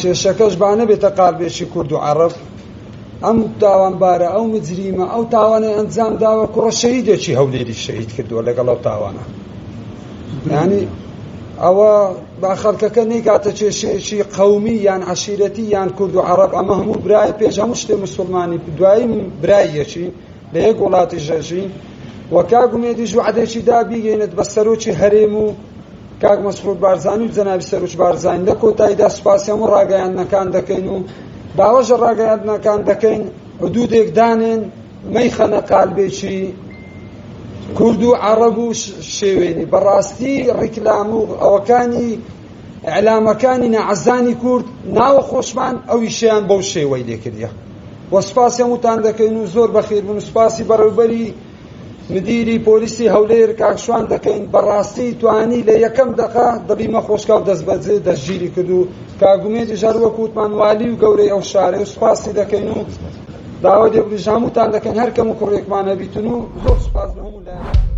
کێشەکەش با نەبێتە قالبێکی کورد و عەرەب. ئەم تاوانبارە ئەو مجریمە ئەو تاوانەی ئەنجام داوە کوڕە شەهیدێکی هەولێری شەهید کردووە لەگەڵ ئەو تاوانە. یعنی ئەوە با خەڵکەکە نەیکاتە کێشەیەکی قەومی یان عەشیرەتی یان کورد و عەرەب، ئەمە هەموو برای پێش هەموو شتێ موسڵمانی دوایی برایەکی لە یەک وڵاتی ژەژی وە کاک گومێدیش وعدێکی دا بیگەینێت بە سەرۆکی هەرێم و کاک مەسعود بارزانی و جەنابی سەرۆک بارزانی لە کۆتاییدا سوپاسی هەموو ڕاگەیاندنەکان دەکەین و باوەژە ڕاگەیاندنەکان دەکەین حدودێک دانێن مەیخەنە قالبێکی کورد و عەرەب و شێوێنی. بەڕاستی ڕیکلام و ئەوەکانی ئیعلامەکانی نەعەزانی کورد ناوە خۆشمان ئەویشیان بەو شێوەی لێکردیە وە سوپاسی هەمووتان دەکەین و زۆر بەخێربوون. سوپاسی بەڕێوەبەری مدیری پۆلیسی هەولێر کاکشوان دەکەین. بەڕاستی توانی لە یەکەم دەقا دڵی مەخۆشکا و دەستبەجێ دەستگیری کرد و کاگومێدی ژەر وەکو وتمان والی و گەورەی ئەو شارێ و سوپاسی دەکەین و داوا دێبریژ هەمووتان دەکەین هەر کەم و کوڕێکمان هەبیتن و زۆر سوپاس بە هەموو لایەن.